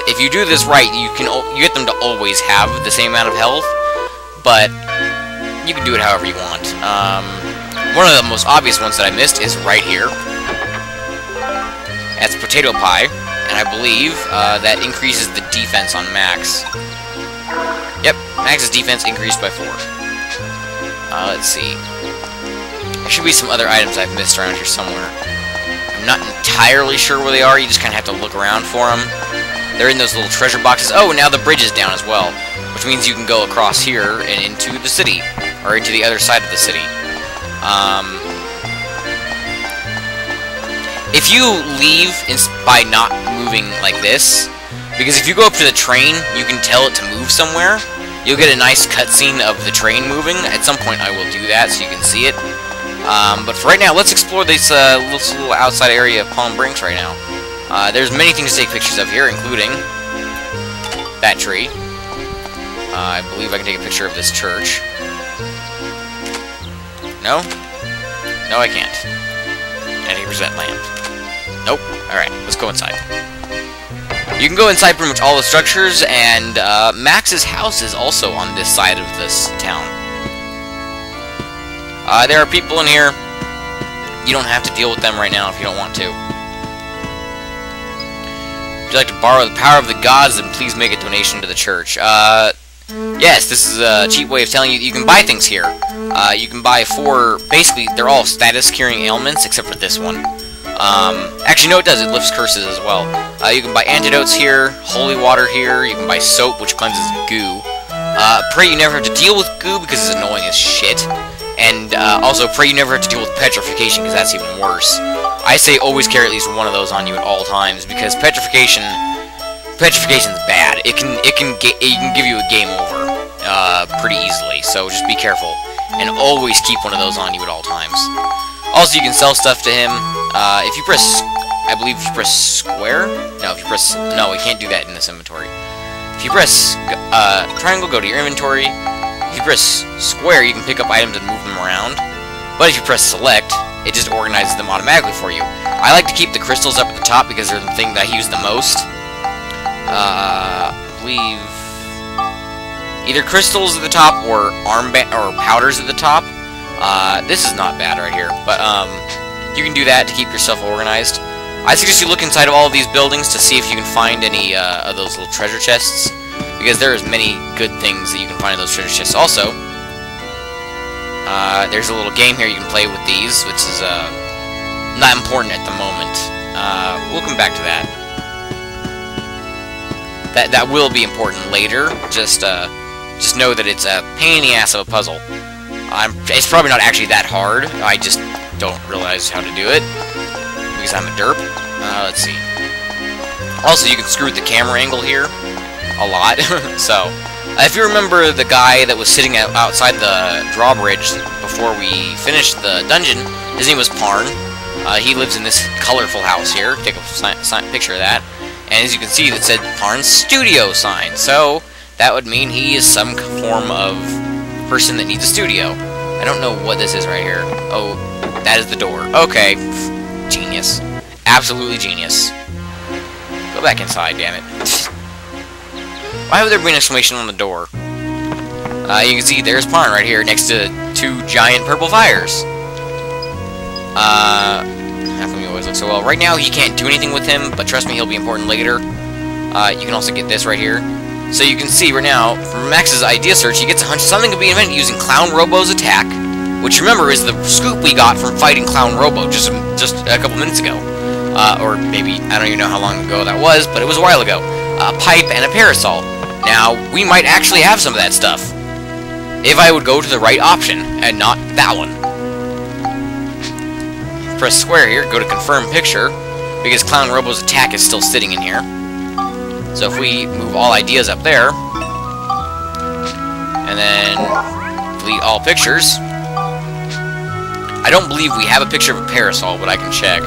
if you do this right, you get them to always have the same amount of health, but you can do it however you want. One of the most obvious ones that I missed is right here. That's potato pie, and I believe that increases the defense on Max. Yep, Max's defense increased by 4. Let's see. There should be some other items I've missed around here somewhere. I'm not entirely sure where they are. You just kind of have to look around for them. They're in those little treasure boxes. Oh, now the bridge is down as well, which means you can go across here and into the city, or into the other side of the city. If you leave by not moving like this, because if you go up to the train, you can tell it to move somewhere. You'll get a nice cutscene of the train moving. At some point I will do that so you can see it. But for right now, let's explore this little outside area of Palm Brinks right now. There's many things to take pictures of here, including that tree. I believe I can take a picture of this church. No? No, I can't. 90% land. Nope. Alright, let's go inside. You can go inside pretty much all the structures, and Max's house is also on this side of this town. There are people in here. You don't have to deal with them right now if you don't want to. Would you like to borrow the power of the gods, then please make a donation to the church. Yes, this is a cheap way of telling you can buy things here. You can buy 4, basically, they're all status-curing ailments, except for this one. Actually, no, it does. It lifts curses as well. You can buy antidotes here, holy water here. You can buy soap, which cleanses goo. Pray you never have to deal with goo, because it's annoying as shit. And also, pray you never have to deal with petrification, because that's even worse. I say always carry at least one of those on you at all times, because petrification's bad. It can give you a game over pretty easily. So just be careful, and always keep one of those on you at all times. Also, you can sell stuff to him. If you press, I believe if you press square? No, if you press, no, we can't do that in this inventory. If you press triangle, go to your inventory. If you press square, you can pick up items and move them around. But if you press select, it just organizes them automatically for you. I like to keep the crystals up at the top because they're the thing that I use the most. I believe either crystals at the top or armband or powders at the top. This is not bad right here, but you can do that to keep yourself organized. I suggest you look inside of all of these buildings to see if you can find any of those little treasure chests, because there is many good things that you can find in those treasure chests. Also, there's a little game here you can play with these, which is not important at the moment. We'll come back to that. That will be important later. Just know that it's a pain in the ass of a puzzle. It's probably not actually that hard. I just don't realize how to do it because I'm a derp. Let's see. Also, you can screw with the camera angle here a lot. So, if you remember the guy that was sitting outside the drawbridge before we finished the dungeon, his name was Parn. He lives in this colorful house here. Take a picture of that. And as you can see, it said Parn's studio sign. So, that would mean he is some form of person that needs a studio. I don't know what this is right here. Oh, that is the door. Okay. Genius. Absolutely genius. Go back inside, damn it. Why would there be an exclamation on the door? You can see there's Parn right here next to 2 giant purple fires. How come he always looks so well? Right now, he can't do anything with him, but trust me, he'll be important later. You can also get this right here. So you can see right now, from Max's idea search, he gets a hunch something could be invented using Clown Robo's attack, which remember is the scoop we got from fighting Clown Robo just a couple minutes ago. Or maybe, I don't even know how long ago that was, but it was a while ago. A pipe and a parasol. Now, we might actually have some of that stuff, if I would go to the right option, and not that one. Press square here, go to confirm picture, because Clown Robo's attack is still sitting in here. So if we move all ideas up there, and then delete all pictures, I don't believe we have a picture of a parasol, but I can check.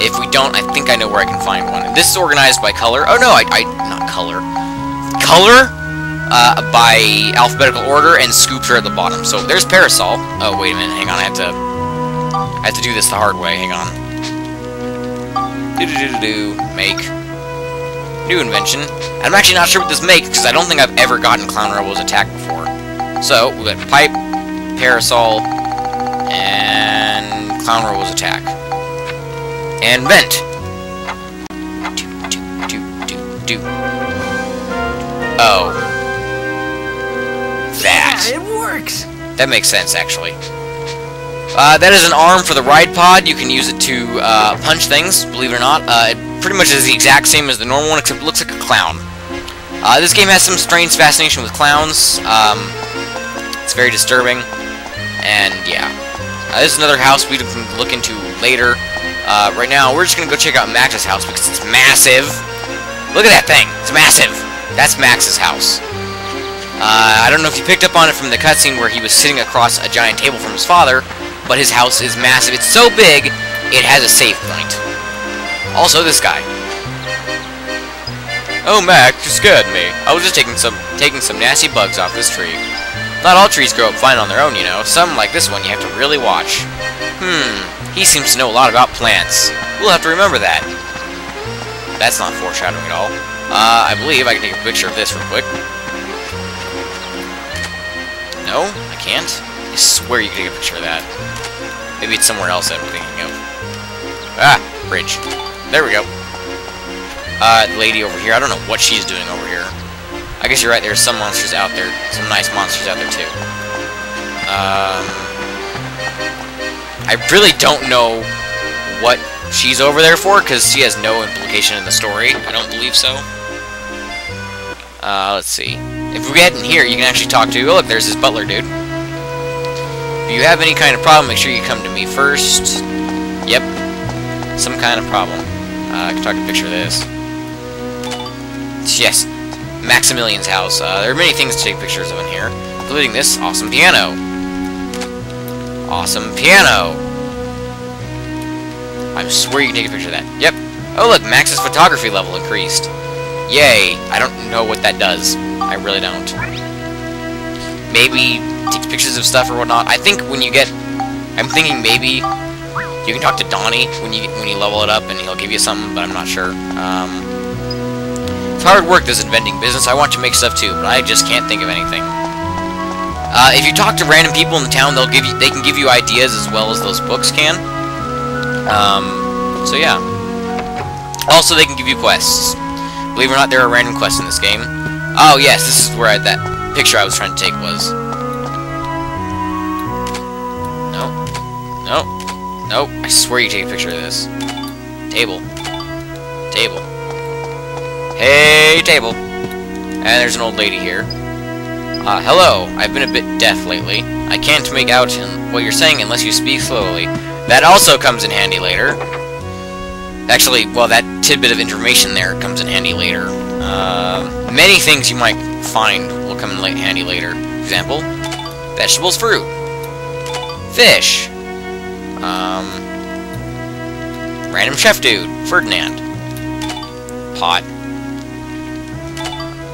If we don't, I think I know where I can find one. And this is organized by color. Oh no, not color. Color? By alphabetical order, and scoops are at the bottom. So there's Parasol. Oh, wait a minute, hang on, I have to do this the hard way, hang on. Make. New invention. I'm actually not sure what this makes, because I don't think I've ever gotten Clown Rebel's attack before. So, we got Pipe, Parasol, and Clown Rebel's attack. And Vent. Do. Oh. That. Yeah, it works! That makes sense, actually. That is an arm for the ride pod. You can use it to punch things, believe it or not. It pretty much is the exact same as the normal one, except it looks like a clown. This game has some strange fascination with clowns. It's very disturbing. And, yeah. This is another house we can look into later. Right now, we're just going to go check out Max's house because it's massive. Look at that thing. It's massive. That's Max's house. I don't know if you picked up on it from the cutscene where he was sitting across a giant table from his father, but his house is massive. It's so big, it has a save point. Also, this guy. Oh, Max, you scared me. I was just taking some nasty bugs off this tree. Not all trees grow up fine on their own, you know. Some, like this one, you have to really watch. He seems to know a lot about plants. We'll have to remember that. That's not foreshadowing at all. I believe I can take a picture of this real quick. No, I can't. I swear you can take a picture of that. Maybe it's somewhere else that I'm thinking of. Ah, bridge. There we go. The lady over here. I don't know what she's doing over here. I guess you're right, there's some monsters out there. Some nice monsters out there, too. I really don't know what she's over there for, because she has no implication in the story. I don't believe so. Let's see. If we get in here, you can actually talk to... Oh, look, there's this butler dude. If you have any kind of problem, make sure you come to me first. Yep. Some kind of problem. I can talk to a picture of this. Yes. Maximilians House. There are many things to take pictures of in here, including this awesome piano. Awesome piano. I swear you can take a picture of that. Yep. Oh, look, Max's photography level increased. Yay. I don't know what that does. I really don't. Maybe takes pictures of stuff or whatnot. I think when you get... I'm thinking maybe you can talk to Donnie when you level it up and he'll give you something, but I'm not sure. It's hard work, this inventing business. I want to make stuff too, but I just can't think of anything. If you talk to random people in the town, they can give you ideas as well as those books can. So yeah. Also, they can give you quests. Believe it or not, there are random quests in this game. Oh yes, this is where that picture I was trying to take was. Nope. I swear you take a picture of this. Table. Hey, table. And there's an old lady here. Hello. I've been a bit deaf lately. I can't make out what you're saying unless you speak slowly. That also comes in handy later. Actually, well, that tidbit of information there comes in handy later. Many things you might find will come in handy later. For example, vegetables, fruit, fish, random chef dude, Ferdinand, pot,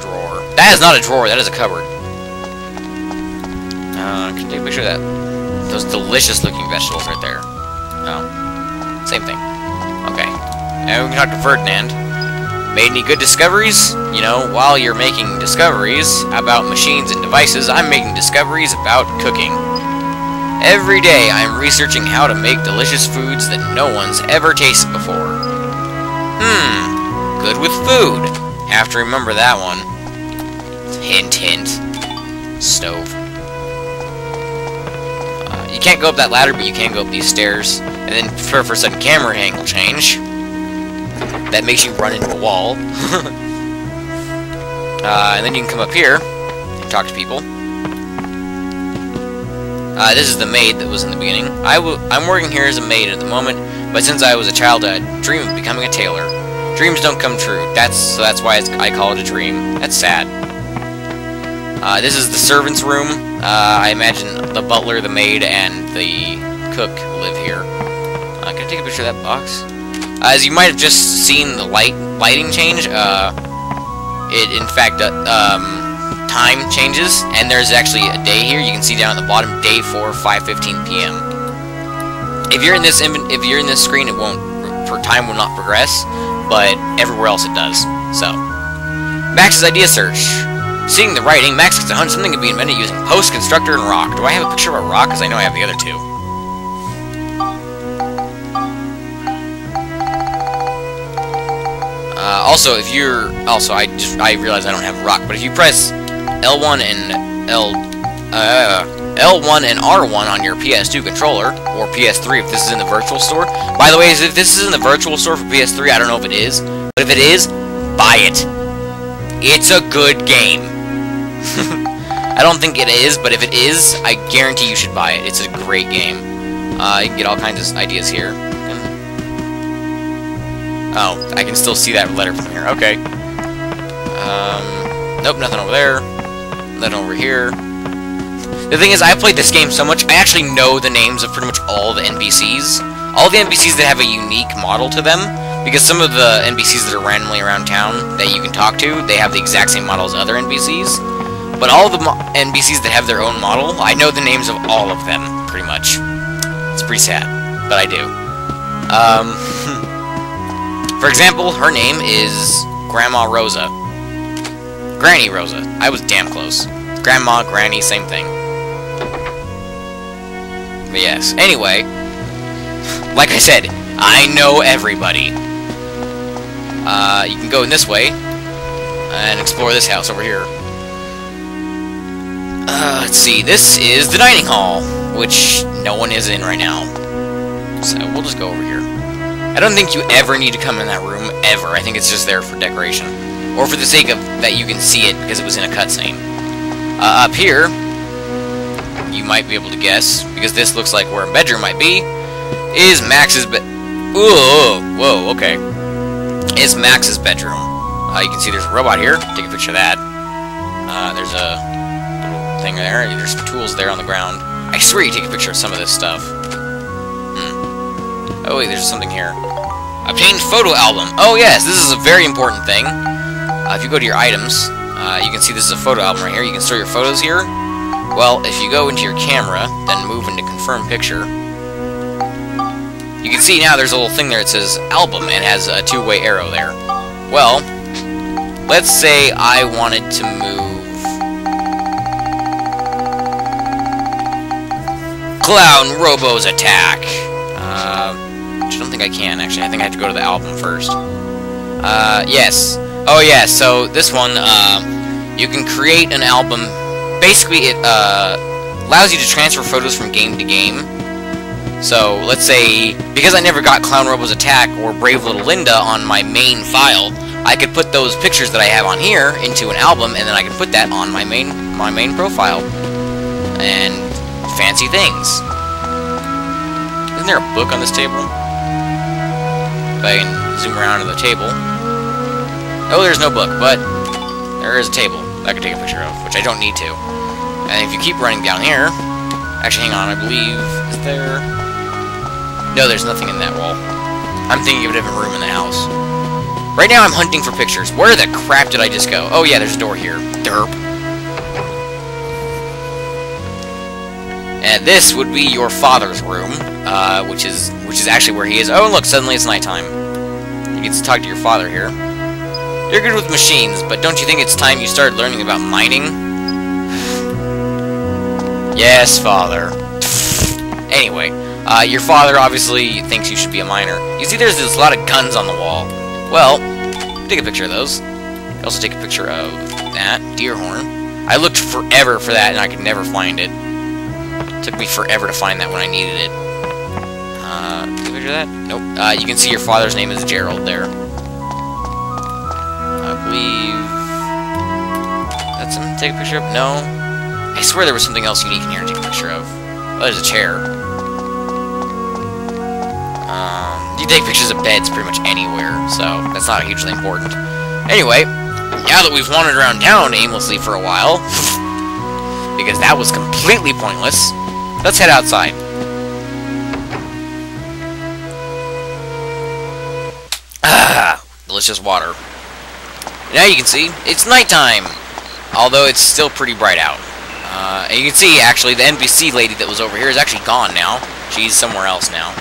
drawer. That is not a drawer, that is a cupboard. Can you take a picture of that? Those delicious looking vegetables right there. Oh, same thing. Okay. Now we can talk to Ferdinand. Made any good discoveries? You know, while you're making discoveries about machines and devices, I'm making discoveries about cooking. Every day, I'm researching how to make delicious foods that no one's ever tasted before. Good with food. Have to remember that one. Hint, hint. Stove. You can't go up that ladder, but you can go up these stairs. And then, for a sudden camera angle change, that makes you run into a wall. And then you can come up here and talk to people. This is the maid that was in the beginning. I'm working here as a maid at the moment, but since I was a child, I dreamed of becoming a tailor. Dreams don't come true. That's why I call it a dream. That's sad. This is the servant's room. I imagine the butler, the maid, and the cook live here. Can I take a picture of that box? As you might have just seen the lighting change, it in fact time time changes, and there's actually a day here. You can see down at the bottom, day 4, 5:15 p.m. If you're in this screen, it won't, time will not progress, but everywhere else it does. So, Max's idea search. Seeing the writing, Max gets to hunt something to be invented using post, constructor, and rock. Do I have a picture of a rock? Because I know I have the other two. Also, if you're... Also, I realize I don't have rock, but if you press L1 and L1 and R1 on your PS2 controller, or PS3 if this is in the virtual store. By the way, if this is in the virtual store for PS3, I don't know if it is, but if it is, buy it. It's a good game. I don't think it is, but if it is, I guarantee you should buy it. It's a great game. You can get all kinds of ideas here. Oh, I can still see that letter from here. Okay. Nope, nothing over there. Nothing over here. The thing is, I played this game so much, I actually know the names of pretty much all the NPCs. All the NPCs that have a unique model to them, because some of the NPCs that are randomly around town that you can talk to, they have the exact same model as other NPCs. But all the NPCs that have their own model, I know the names of all of them, pretty much. It's pretty sad, but I do. For example, her name is Grandma Rosa. Granny Rosa. I was damn close. Grandma, Granny, same thing. But yes, anyway, like I said, I know everybody. You can go in this way and explore this house over here. Let's see, this is the dining hall, which no one is in right now. So we'll just go over here. I don't think you ever need to come in that room, ever. I think it's just there for decoration. Or for the sake of that you can see it because it was in a cutscene. Up here, you might be able to guess, because this looks like where a bedroom might be, is Max's bed. Ooh, whoa, okay. Is Max's bedroom. You can see there's a robot here. Take a picture of that. There's a little thing there. There's some tools there on the ground. I swear you take a picture of some of this stuff. Oh wait, there's something here. Obtained photo album. Oh yes, this is a very important thing. If you go to your items, you can see this is a photo album right here. You can store your photos here. Well, if you go into your camera, then move into confirm picture, you can see now there's a little thing there that says album and has a two-way arrow there. Well, let's say I wanted to move Clown Robo's attack. Which I don't think I can, actually. I think I have to go to the album first. Yes. Oh, yeah, so this one, you can create an album. Basically, it allows you to transfer photos from game to game. So, let's say, because I never got Clown Robo's attack or Brave Little Linda on my main file, I could put those pictures that I have on here into an album, and then I can put that on my main profile. And fancy things. Isn't there a book on this table? If I can zoom around to the table. Oh, there's no book, but there is a table that I can take a picture of, which I don't need to. And if you keep running down here... Actually, hang on, I believe... Is there... No, there's nothing in that wall. I'm thinking of a different room in the house. Right now, I'm hunting for pictures. Where the crap did I just go? Oh, yeah, there's a door here. Derp. And this would be your father's room, which is actually where he is. Oh, and look, suddenly it's nighttime. You get to talk to your father here. You're good with machines, but don't you think it's time you started learning about mining? Yes, father. Anyway, your father obviously thinks you should be a miner. You see there's a lot of guns on the wall. Well, take a picture of those. Also take a picture of that deer horn. I looked forever for that and I could never find it. It took me forever to find that when I needed it. Take a picture of that? Nope. You can see your father's name is Gerald there. I believe that's him. Take a picture of? No. I swear there was something else unique in here to take a picture of. Oh, there's a chair. You take pictures of beds pretty much anywhere, so that's not hugely important. Anyway, now that we've wandered around town aimlessly for a while, because that was completely pointless, let's head outside. Delicious water. Now you can see, it's nighttime, although it's still pretty bright out. And you can see, actually, the NPC lady that was over here is actually gone now. She's somewhere else now.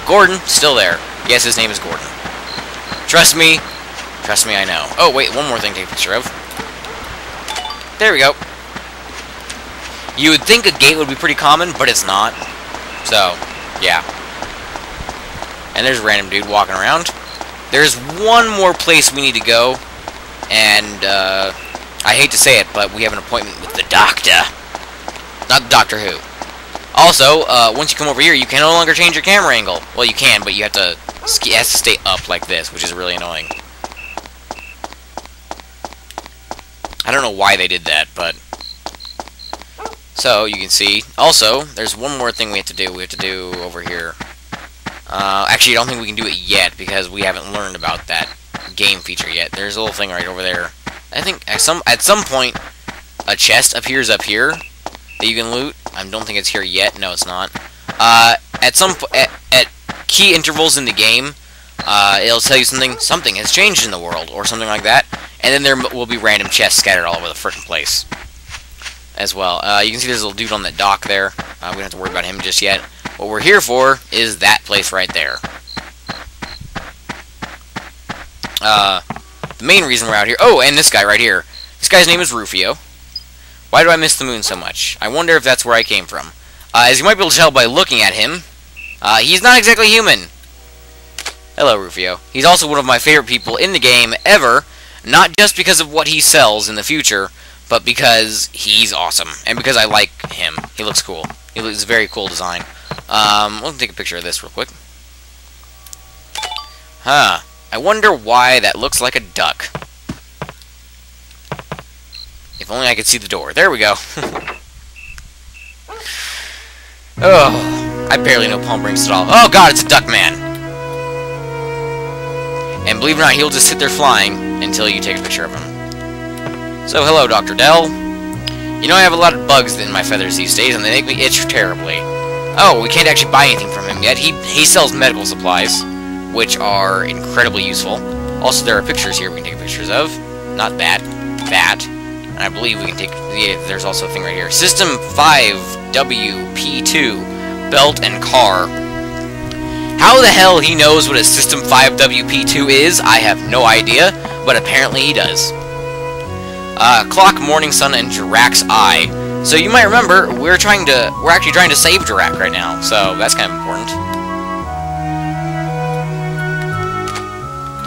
Gordon, still there. Yes, his name is Gordon. Trust me, Trust me, I know. Oh, wait, one more thing to take a picture of. There we go. You would think a gate would be pretty common, but it's not. So, yeah. And there's a random dude walking around. There's one more place we need to go, and, I hate to say it, but we have an appointment with the doctor. Not Doctor Who. Also, once you come over here, you can no longer change your camera angle. Well, you can, but you have to, it has to stay up like this, which is really annoying. I don't know why they did that, but... So, you can see. Also, there's one more thing we have to do. We have to do over here. Actually, I don't think we can do it yet, because we haven't learned about that game feature yet. There's a little thing right over there. I think at some point, a chest appears up here that you can loot. I don't think it's here yet. No, it's not. At key intervals in the game, it'll tell you something has changed in the world, or something like that. And then there will be random chests scattered all over the frickin' place as well. You can see there's a little dude on that dock there. We don't have to worry about him just yet. What we're here for is that place right there. The main reason we're out here... Oh, and this guy right here. This guy's name is Rufio. Why do I miss the moon so much? I wonder if that's where I came from. As you might be able to tell by looking at him, he's not exactly human. Hello, Rufio. He's also one of my favorite people in the game ever, not just because of what he sells in the future, but because he's awesome, and because I like him. He looks cool. He looks a very cool design. We'll take a picture of this real quick. Huh. I wonder why that looks like a duck. If only I could see the door. There we go. Oh, I barely know Palm Springs at all. Oh god, it's a duck man. And believe it or not, he'll just sit there flying until you take a picture of him. So, hello, Dr. Dell. You know, I have a lot of bugs in my feathers these days, and they make me itch terribly. Oh, we can't actually buy anything from him yet. He sells medical supplies, which are incredibly useful. Also, there are pictures here we can take pictures of. Not that. That. And I believe we can take... Yeah, there's also a thing right here. System 5WP2. Belt and car. How the hell he knows what a System 5WP2 is, I have no idea, but apparently he does. Clock, Morning Sun, and Jirak's Eye. So you might remember, we're actually trying to save Jirak right now, so that's kind of important.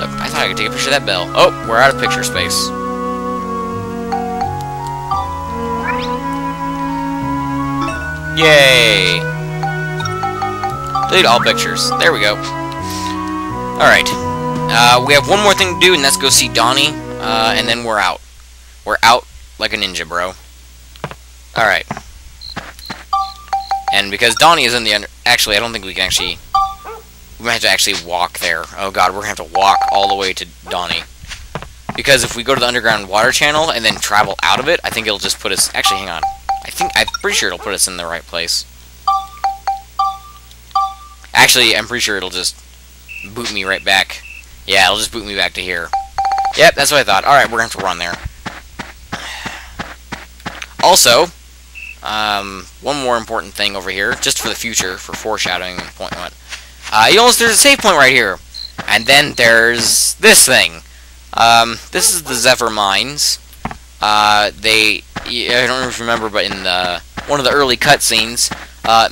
Look, I thought I could take a picture of that bell. Oh, we're out of picture space. Yay! Delete all pictures. There we go. Alright. We have one more thing to do, and that's go see Donnie, and then we're out. We're out like a ninja, bro. Alright. And because Donnie is in the Actually, I don't think we can actually... We might have to actually walk there. Oh god, we're going to have to walk all the way to Donnie. Because if we go to the underground water channel and then travel out of it, I think it'll just put us... Actually, hang on. I'm pretty sure it'll put us in the right place. Actually, I'm pretty sure it'll just boot me right back. Yeah, it'll just boot me back to here. Yep, that's what I thought. Alright, we're going to have to run there. Also, one more important thing over here, just for the future, for foreshadowing and point one. There's a save point right here. And then there's this thing. This is the Zephyr Mines. I don't know if you remember, but in one of the early cutscenes,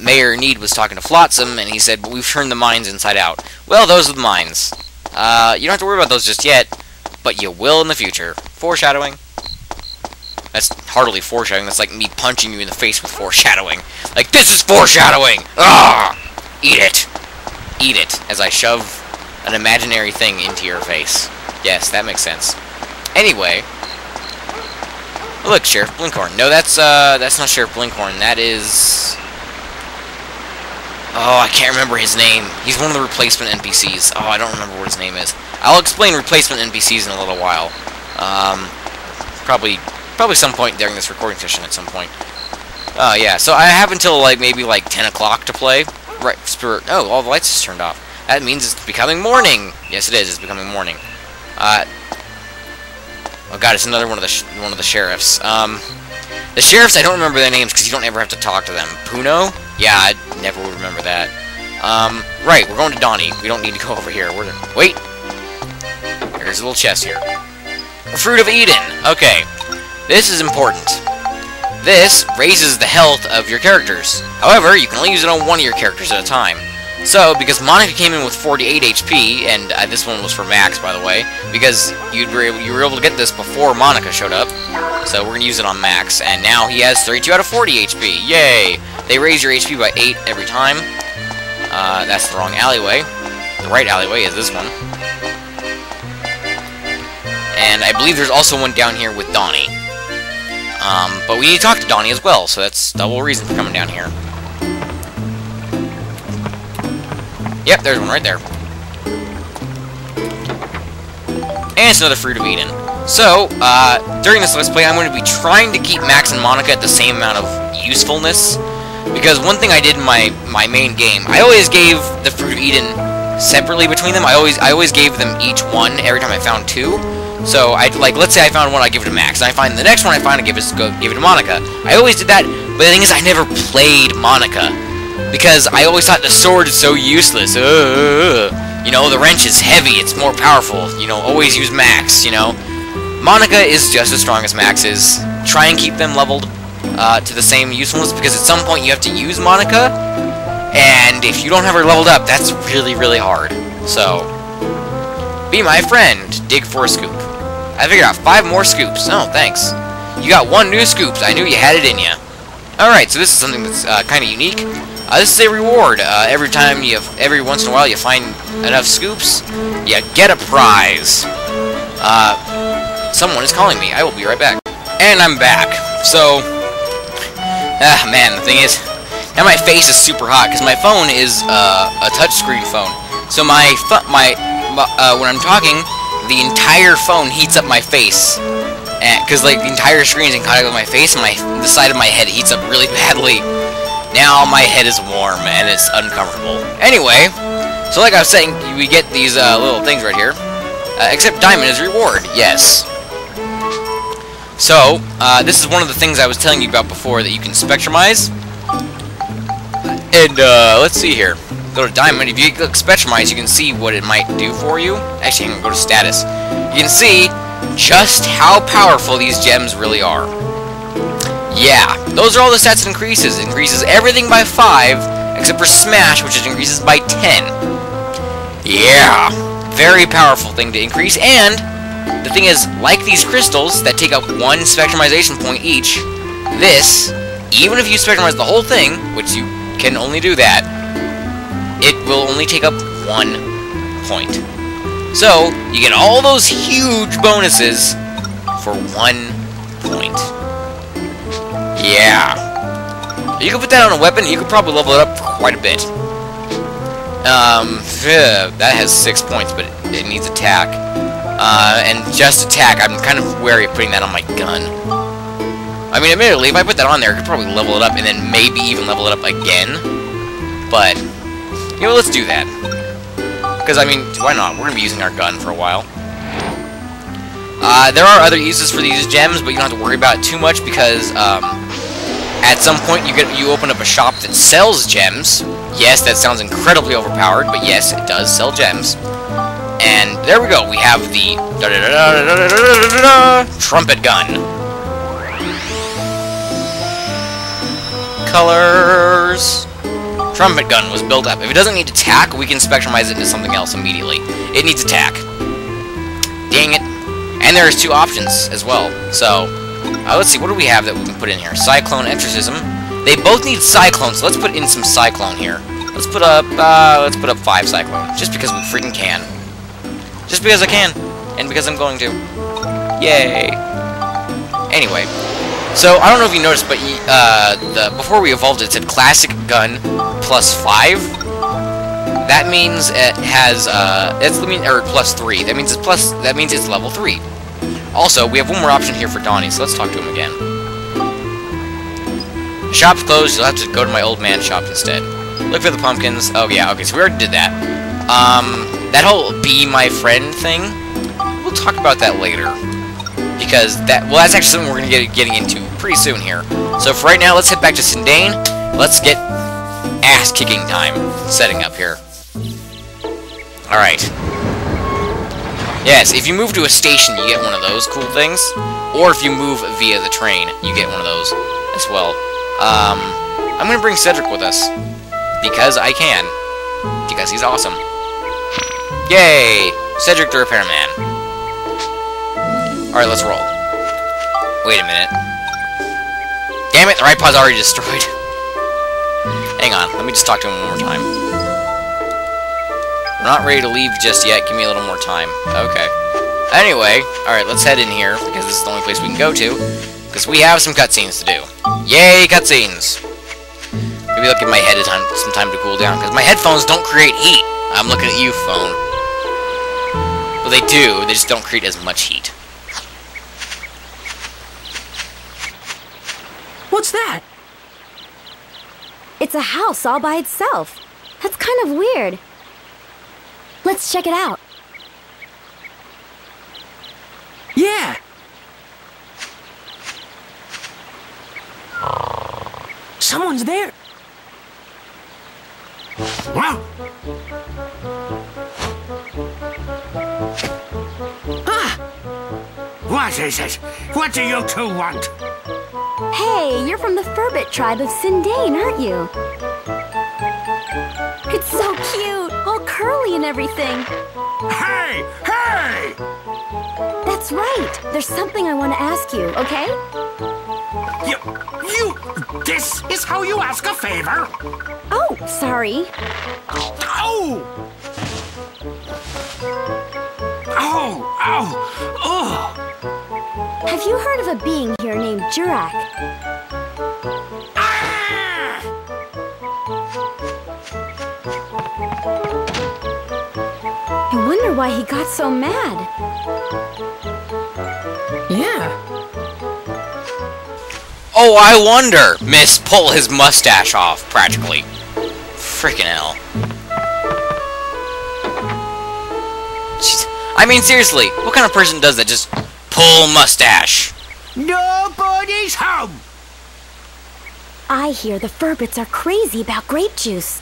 Mayor Need was talking to Flotsam, and he said, "But we've turned the mines inside out." Well, those are the mines. You don't have to worry about those just yet, but you will in the future. Foreshadowing. That's hardly foreshadowing. That's like me punching you in the face with foreshadowing. Like, this is foreshadowing! Ah! Eat it. Eat it, as I shove an imaginary thing into your face. Yes, that makes sense. Anyway... Look, Sheriff Blinkhorn. No, that's not Sheriff Blinkhorn. That is... Oh, I can't remember his name. He's one of the replacement NPCs. Oh, I don't remember what his name is. I'll explain replacement NPCs in a little while. Probably some point during this recording session at some point. Yeah, so I have until, maybe 10 o'clock to play. Right, oh, all the lights just turned off. That means it's becoming morning. Yes, it is. It's becoming morning. Oh god, it's another one of the sheriffs. The sheriffs, I don't remember their names because you don't ever have to talk to them. Puno? Yeah, I never would remember that. Right, we're going to Donnie. We don't need to go over here. Wait! Here Here's a little chest here. Fruit of Eden. Okay. This is important. This raises the health of your characters. However, you can only use it on one of your characters at a time. So, because Monica came in with 48 HP, and this one was for Max, by the way, because you were able to get this before Monica showed up. So we're going to use it on Max, and now he has 32 out of 40 HP. Yay! They raise your HP by 8 every time. That's the wrong alleyway. The right alleyway is this one. And I believe there's also one down here with Donnie. But we need to talk to Donnie as well, so that's double reason for coming down here. Yep, there's one right there. And it's another Fruit of Eden. So, during this Let's Play, I'm going to be trying to keep Max and Monica at the same amount of usefulness. Because one thing I did in my main game, I always gave the Fruit of Eden separately between them. I always gave them each one every time I found two. So, let's say I found one, I give it to Max. And I find the next one I find, I give it to Monica. I always did that, but the thing is, I never played Monica. Because I always thought the sword is so useless. You know, the wrench is heavy, it's more powerful. You know, always use Max, you know. Monica is just as strong as Max is. Try and keep them leveled to the same usefulness, because at some point you have to use Monica. And if you don't have her leveled up, that's really, really hard. So, be my friend. Dig for a scoop. I figured out 5 more scoops. Oh, thanks. You got 1 new scoops. I knew you had it in you. Alright, so this is something that's kind of unique. This is a reward. Every once in a while you find enough scoops, you get a prize. Someone is calling me. I will be right back. And I'm back. So, man, the thing is, now my face is super hot because my phone is a touchscreen phone. So when I'm talking, the entire phone heats up my face, because like the entire screen is in contact with my face, and the side of my head heats up really badly. Now my head is warm and it's uncomfortable. Anyway, so like I was saying, we get these little things right here. Accept diamond as reward. Yes. So, this is one of the things I was telling you about before that you can spectrumize. And, let's see here. Go to diamond. If you click spectrumize, you can see what it might do for you. Actually, I'm going to go to status. You can see just how powerful these gems really are. Yeah, those are all the stats it increases. It increases everything by 5, except for Smash, which it increases by 10. Yeah, very powerful thing to increase, and the thing is, like these crystals that take up 1 spectrumization point each, this, even if you spectrumize the whole thing, which you can only do that, it will only take up 1 point. So, you get all those huge bonuses for 1 point. Yeah. You can put that on a weapon, you could probably level it up quite a bit. That has 6 points, but it needs attack. And just attack, I'm kind of wary of putting that on my gun. I mean, admittedly, if I put that on there, I could probably level it up and then maybe even level it up again. But, you know, let's do that. Because, I mean, why not? We're going to be using our gun for a while. There are other uses for these gems, but you don't have to worry about it too much because, at some point you open up a shop that sells gems. Yes, that sounds incredibly overpowered, but yes, it does sell gems. And there we go, we have the trumpet gun. Colors. Trumpet gun was built up. If it doesn't need attack, we can spectrumize it into something else immediately. It needs attack. Dang it. And there's 2 options as well. So, let's see, what do we have that we can put in here? Cyclone, Exorcism. They both need Cyclone, so let's put in some Cyclone here. Let's put up 5 Cyclone, just because we freaking can. Just because I can, and because I'm going to. Yay! Anyway, so I don't know if you noticed, but before we evolved it said Classic Gun plus 5. That means it has or plus 3. That means it's level 3. Also, we have one more option here for Donnie, so let's talk to him again. The shop's closed, you'll have to go to my old man shop instead. Look for the pumpkins. Oh yeah, okay, so we already did that. That whole be my friend thing, we'll talk about that later. Because that's actually something we're going to getting into pretty soon here. So for right now, let's head back to Sindane. Let's get ass-kicking time setting up here. Alright. Yes, if you move to a station, you get one of those cool things. Or if you move via the train, you get one of those as well. I'm gonna bring Cedric with us. Because I can. Because he's awesome. Yay! Cedric the Repairman. Alright, let's roll. Wait a minute. Damn it, the right pod's already destroyed. Hang on, let me just talk to him one more time. We're not ready to leave just yet, give me a little more time. Okay. Anyway, alright, let's head in here, because this is the only place we can go to. Because we have some cutscenes to do. Yay, cutscenes! Maybe I'll give my head some time to cool down, because my headphones don't create heat. I'm looking at you, phone. Well, they do, they just don't create as much heat. What's that? It's a house all by itself. That's kind of weird. Let's check it out. Yeah! Someone's there! Well, what is it? What do you two want? Hey, you're from the Furbit tribe of Sindane, aren't you? It's so cute, all curly and everything. Hey! Hey! That's right. There's something I want to ask you, okay? This is how you ask a favor? Oh, sorry. Ow! Oh! Have you heard of a being here named Jurak? Ah! I wonder why he got so mad. Yeah. Oh, I wonder! Miss, pull his mustache off, practically. Frickin' hell. Jeez. I mean, seriously, what kind of person does that? Just pull mustache? Nobody's home! I hear the Furbits are crazy about grape juice.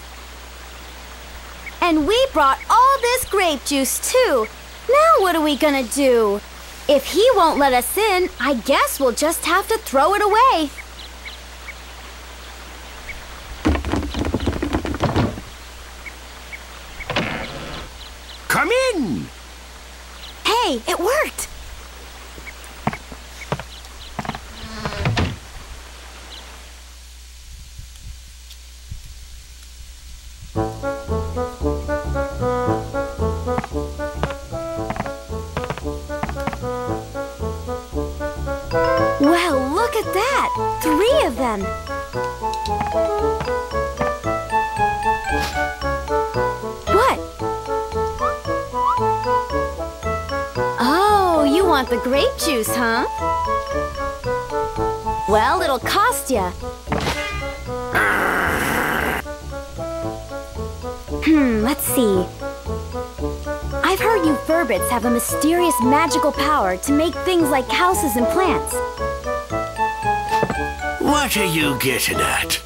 And we brought all this grape juice, too. Now what are we gonna do? If he won't let us in, I guess we'll just have to throw it away. Come in! Hey, it worked! Well, look at that! 3 of them! What? Oh, you want the grape juice, huh? Well, it'll cost ya. Let's see. I've heard you Furbits have a mysterious magical power to make things like houses and plants. What are you getting at?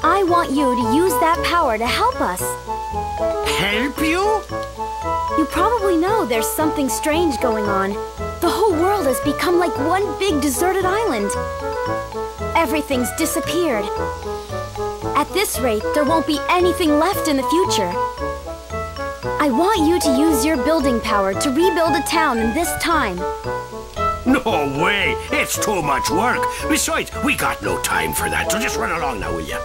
I want you to use that power to help us. Help you? You probably know there's something strange going on. The whole world has become like one big deserted island. Everything's disappeared. At this rate, there won't be anything left in the future. I want you to use your building power to rebuild a town in this time. No way! It's too much work. Besides, we got no time for that, so just run along now, will ya?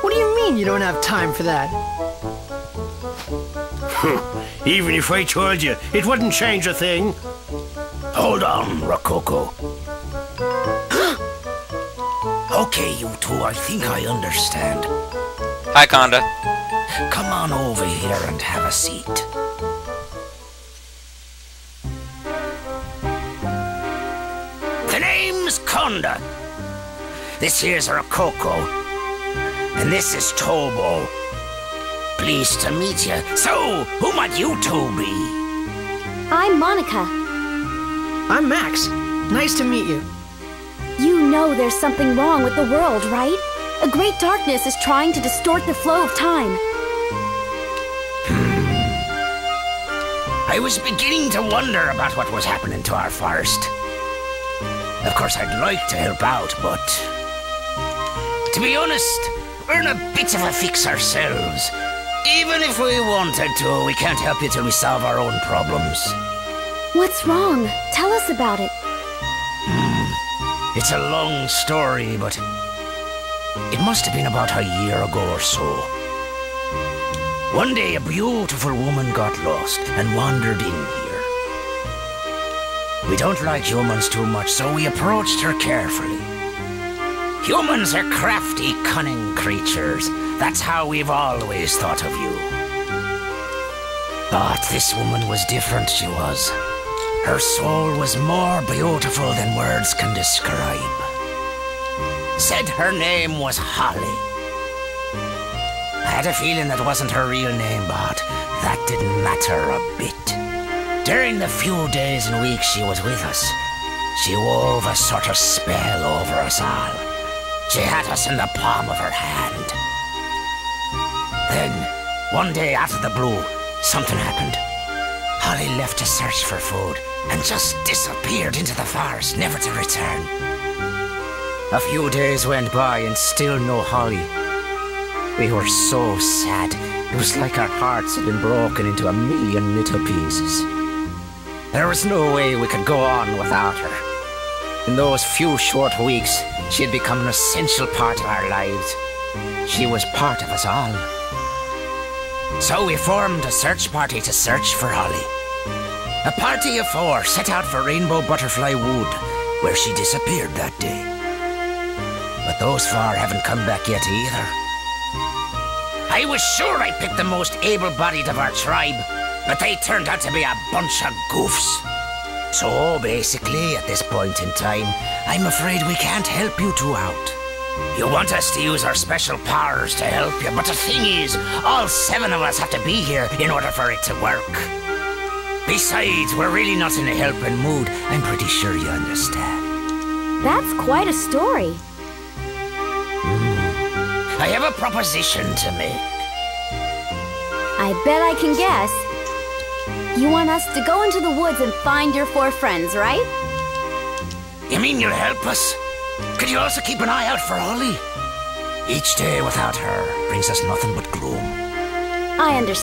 What do you mean you don't have time for that? Even if I told you, it wouldn't change a thing. Hold on, Rococo. Okay, you two, I think I understand. Hi, Conda. Come on over here and have a seat. The name's Conda. This here's Rococo. And this is Tobo. Pleased to meet you. So, who might you two be? I'm Monica. I'm Max. Nice to meet you. You know there's something wrong with the world, right? A great darkness is trying to distort the flow of time. I I was beginning to wonder about what was happening to our forest. Of course, I'd like to help out, but... to be honest, we're in a bit of a fix ourselves. Even if we wanted to, we can't help you till we solve our own problems. What's wrong? Tell us about it. It's a long story, but... it must have been about a year ago or so. One day, a beautiful woman got lost and wandered in here. We don't like humans too much, so we approached her carefully. Humans are crafty, cunning creatures. That's how we've always thought of you. But this woman was different, she was. Her soul was more beautiful than words can describe. Said her name was Holly. I had a feeling that wasn't her real name, but that didn't matter a bit. During the few days and weeks she was with us, she wove a sort of spell over us all. She had us in the palm of her hand. Then, one day out of the blue, something happened. Holly left to search for food and just disappeared into the forest, never to return. A few days went by and still no Holly. We were so sad. It was like our hearts had been broken into a million little pieces. There was no way we could go on without her. In those few short weeks, she had become an essential part of our lives. She was part of us all. So we formed a search party to search for Holly. A party of 4 set out for Rainbow Butterfly Wood, where she disappeared that day. But those 4 haven't come back yet either. I was sure I picked the most able-bodied of our tribe, but they turned out to be a bunch of goofs. So basically, at this point in time, I'm afraid we can't help you 2 out. You want us to use our special powers to help you, but the thing is, all 7 of us have to be here in order for it to work. Besides, we're really not in a helping mood. I'm pretty sure you understand. That's quite a story. I have a proposition to make. I bet I can guess. You want us to go into the woods and find your 4 friends, right? You mean you'll help us? Could you also keep an eye out for Holly? Each day without her brings us nothing but gloom. I understand.